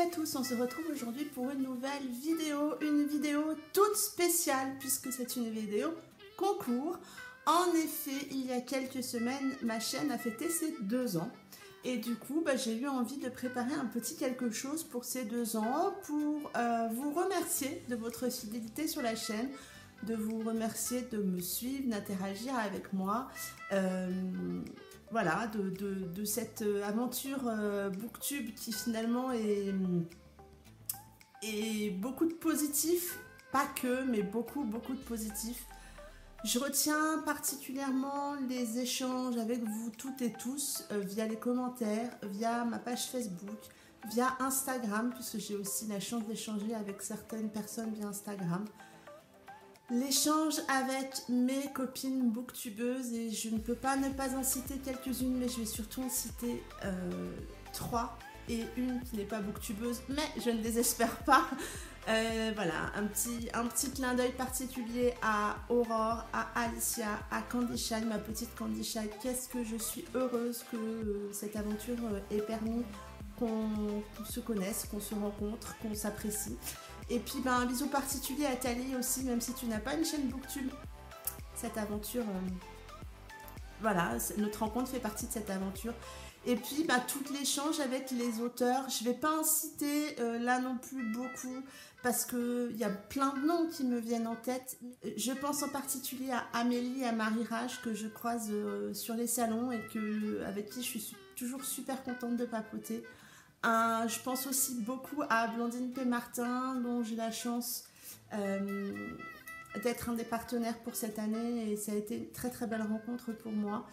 à tous, on se retrouve aujourd'hui pour une nouvelle vidéo toute spéciale puisque c'est une vidéo concours. En effet, il y a quelques semaines, ma chaîne a fêté ses 2 ans et du coup, j'ai eu envie de préparer un petit quelque chose pour ces 2 ans pour vous remercier de votre fidélité sur la chaîne, de vous remercier de me suivre, d'interagir avec moi. Voilà, de cette aventure Booktube qui finalement est beaucoup de positifs, pas que, mais beaucoup de positifs. Je retiens particulièrement les échanges avec vous toutes et tous via les commentaires, via ma page Facebook, via Instagram, puisque j'ai aussi la chance d'échanger avec certaines personnes via Instagram. L'échange avec mes copines booktubeuses, et je ne peux pas ne pas en citer quelques-unes, mais je vais surtout en citer 3 et une qui n'est pas booktubeuse, mais je ne désespère pas. Voilà, un petit clin d'œil particulier à Aurore, à Alicia, à Candy Shine, ma petite Candy Shine. Qu'est-ce que je suis heureuse que cette aventure ait permis qu'on se connaisse, qu'on se rencontre, qu'on s'apprécie. Et puis un bisou particulier à Tali aussi, même si tu n'as pas une chaîne Booktube. Cette aventure, voilà, notre rencontre fait partie de cette aventure. Et puis tout l'échange avec les auteurs, je ne vais pas en citer là non plus beaucoup, parce qu'il y a plein de noms qui me viennent en tête. Je pense en particulier à Amélie et à Marie Rage, que je croise sur les salons et avec qui je suis toujours super contente de papoter. Je pense aussi beaucoup à Blandine P. Martin, dont j'ai la chance d'être un des partenaires pour cette année, et ça a été une très belle rencontre pour moi.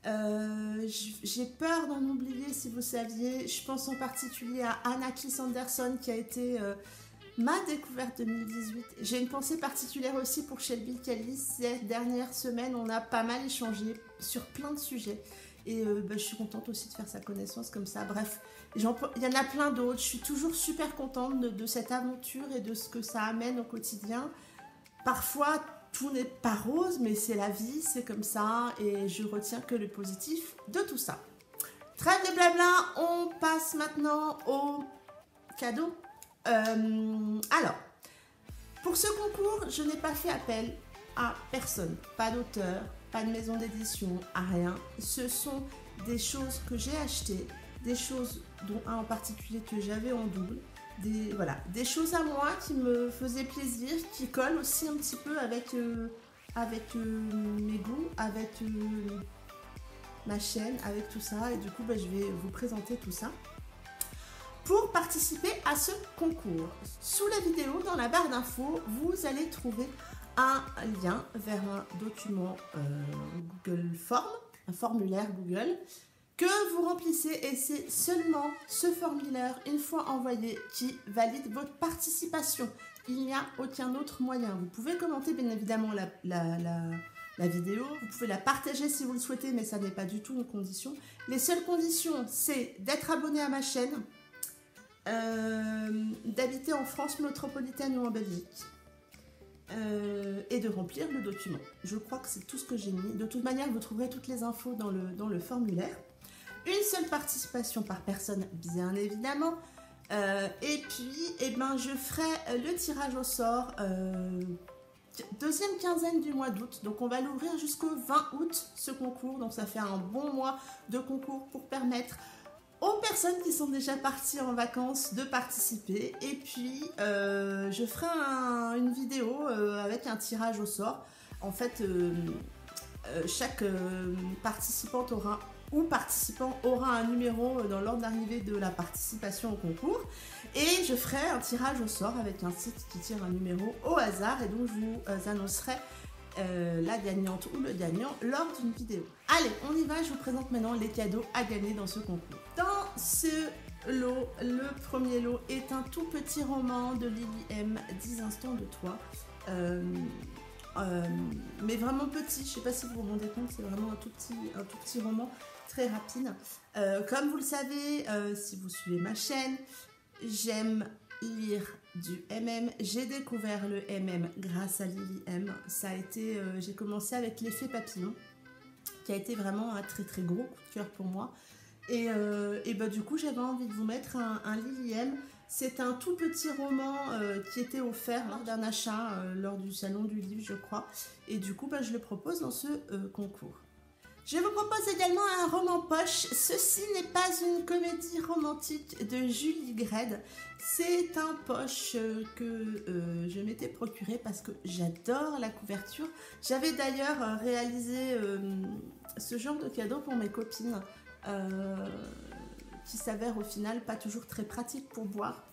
J'ai peur d'en oublier, si vous saviez. Je pense en particulier à Anna Clis Anderson, qui a été ma découverte 2018. J'ai une pensée particulière aussi pour Shelby Kelly. Ces dernières semaines, on a pas mal échangé sur plein de sujets. Et je suis contente aussi de faire sa connaissance comme ça. Bref, il y en a plein d'autres. Je suis toujours super contente de cette aventure et de ce que ça amène au quotidien. Parfois, tout n'est pas rose, mais c'est la vie, c'est comme ça. Et je retiens que le positif de tout ça. Trêve de blabla, on passe maintenant au cadeau. Alors, pour ce concours, je n'ai pas fait appel à personne, pas d'auteur, pas de maison d'édition, à rien. Ce sont des choses que j'ai achetées, des choses dont un en particulier que j'avais en double, des choses à moi qui me faisaient plaisir, qui collent aussi un petit peu avec mes goûts, avec ma chaîne, avec tout ça. Et du coup, je vais vous présenter tout ça. Pour participer à ce concours, sous la vidéo, dans la barre d'infos, vous allez trouver un lien vers un document Google Form, un formulaire Google, que vous remplissez, et c'est seulement ce formulaire, une fois envoyé, qui valide votre participation. Il n'y a aucun autre moyen. Vous pouvez commenter bien évidemment la vidéo, vous pouvez la partager si vous le souhaitez, mais ça n'est pas du tout une condition. Les seules conditions, c'est d'être abonné à ma chaîne, d'habiter en France métropolitaine ou en Belgique, et de remplir le document. Je crois que c'est tout ce que j'ai mis. De toute manière, vous trouverez toutes les infos dans le formulaire. Une seule participation par personne, bien évidemment. Et puis, je ferai le tirage au sort deuxième quinzaine du mois d'août. Donc, on va l'ouvrir jusqu'au 20 août, ce concours. Donc, ça fait un bon mois de concours pour permettre aux personnes qui sont déjà parties en vacances de participer. Et puis, je ferai une vidéo avec un tirage au sort. En fait, chaque participante participant aura un numéro dans l'ordre d'arrivée de la participation au concours. Et je ferai un tirage au sort avec un site qui tire un numéro au hasard. Et donc, je vous annoncerai la gagnante ou le gagnant lors d'une vidéo. Allez, on y va, je vous présente maintenant les cadeaux à gagner dans ce concours. Dans ce lot, le premier lot est un tout petit roman de Lily M, 10 instants de toi. Mais vraiment petit, je ne sais pas si vous vous rendez compte, c'est vraiment un tout petit roman très rapide. Comme vous le savez, si vous suivez ma chaîne, j'aime lire du MM. J'ai découvert le MM grâce à Lily M. Ça a été, j'ai commencé avec l'effet papillon, qui a été vraiment un très gros coup de cœur pour moi. Et du coup, j'avais envie de vous mettre un Lily M. C'est un tout petit roman qui était offert lors d'un achat, lors du salon du livre, je crois. Et du coup, je le propose dans ce concours. Je vous propose également un roman poche. Ceci n'est pas une comédie romantique de Julie Gredd. C'est un poche que je m'étais procuré parce que j'adore la couverture. J'avais d'ailleurs réalisé ce genre de cadeau pour mes copines qui s'avère au final pas toujours très pratique pour boire.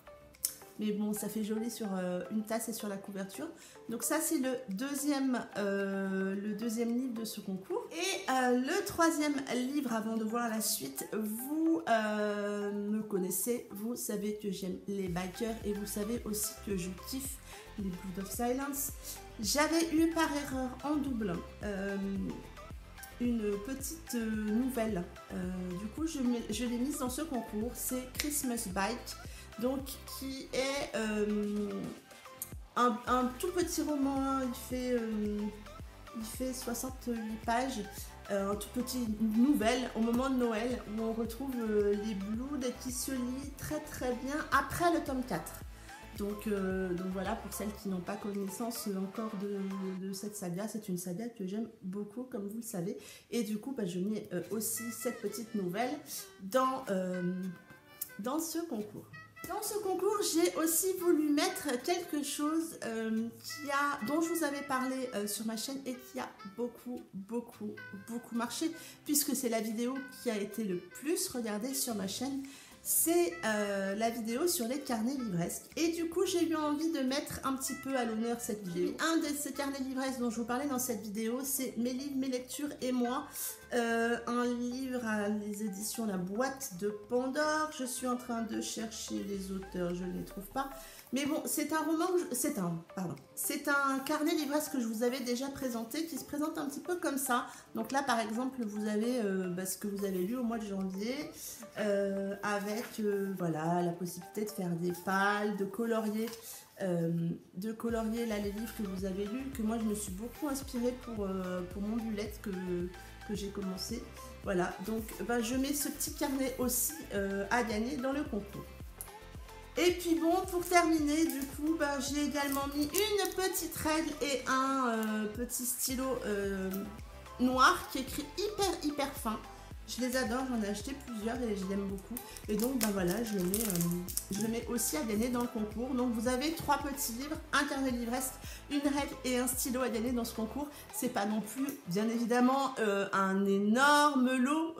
Mais bon, ça fait joli sur une tasse et sur la couverture. Donc ça, c'est le deuxième livre de ce concours. Et le troisième livre, avant de voir la suite, vous me connaissez, vous savez que j'aime les bikers et vous savez aussi que je kiffe les Blood of Silence. J'avais eu par erreur en double une petite nouvelle. Du coup, je l'ai mise dans ce concours. C'est Christmas Bike. Donc, qui est un tout petit roman, il fait 68 pages, un tout petit nouvelle au moment de Noël où on retrouve les Bloods qui se lient très très bien après le tome 4. Donc voilà, pour celles qui n'ont pas connaissance encore de cette saga, c'est une saga que j'aime beaucoup, comme vous le savez. Et du coup, je mets aussi cette petite nouvelle dans ce concours. Dans ce concours, j'ai aussi voulu mettre quelque chose dont je vous avais parlé sur ma chaîne et qui a beaucoup marché, puisque c'est la vidéo qui a été le plus regardée sur ma chaîne. C'est la vidéo sur les carnets livresques. Et du coup, j'ai eu envie de mettre un petit peu à l'honneur cette vidéo. Un de ces carnets livresques dont je vous parlais dans cette vidéo, c'est Mes livres, mes lectures et moi. Un livre à les éditions La Boîte de Pandore. Je suis en train de chercher les auteurs, je ne les trouve pas. Mais bon, c'est un roman, c'est un carnet livresque que je vous avais déjà présenté, qui se présente un petit peu comme ça. Donc là, par exemple, vous avez ce que vous avez lu au mois de janvier, avec voilà, la possibilité de faire des pales, de colorier là les livres que vous avez lus, que moi je me suis beaucoup inspirée pour mon bullet que j'ai commencé. Voilà, donc je mets ce petit carnet aussi à gagner dans le concours. Et puis bon, pour terminer, du coup, j'ai également mis une petite règle et un petit stylo noir qui écrit hyper fin. Je les adore, j'en ai acheté plusieurs et je l'aime beaucoup. Et donc voilà, je le mets aussi à gagner dans le concours. Donc vous avez 3 petits livres, un carnet livresque, une règle et un stylo à gagner dans ce concours. C'est pas non plus, bien évidemment, un énorme lot.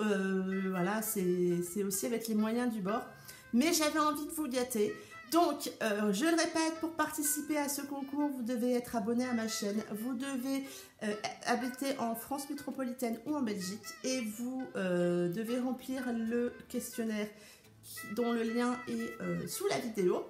Voilà, c'est aussi avec les moyens du bord. Mais j'avais envie de vous gâter. Donc, je le répète, pour participer à ce concours, vous devez être abonné à ma chaîne, vous devez habiter en France métropolitaine ou en Belgique et vous devez remplir le questionnaire dont le lien est sous la vidéo.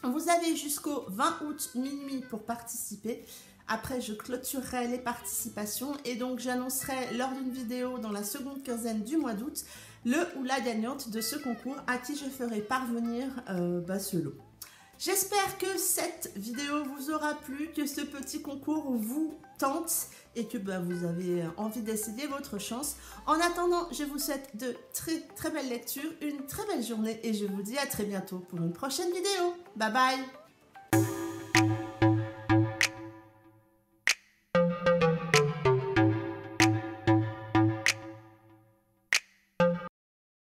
Vous avez jusqu'au 20 août minuit pour participer. Après, je clôturerai les participations et donc j'annoncerai lors d'une vidéo dans la seconde quinzaine du mois d'août le ou la gagnante de ce concours à qui je ferai parvenir ce lot. J'espère que cette vidéo vous aura plu, que ce petit concours vous tente et que vous avez envie d'essayer votre chance. En attendant, je vous souhaite de très belles lectures, une très belle journée et je vous dis à très bientôt pour une prochaine vidéo. Bye bye!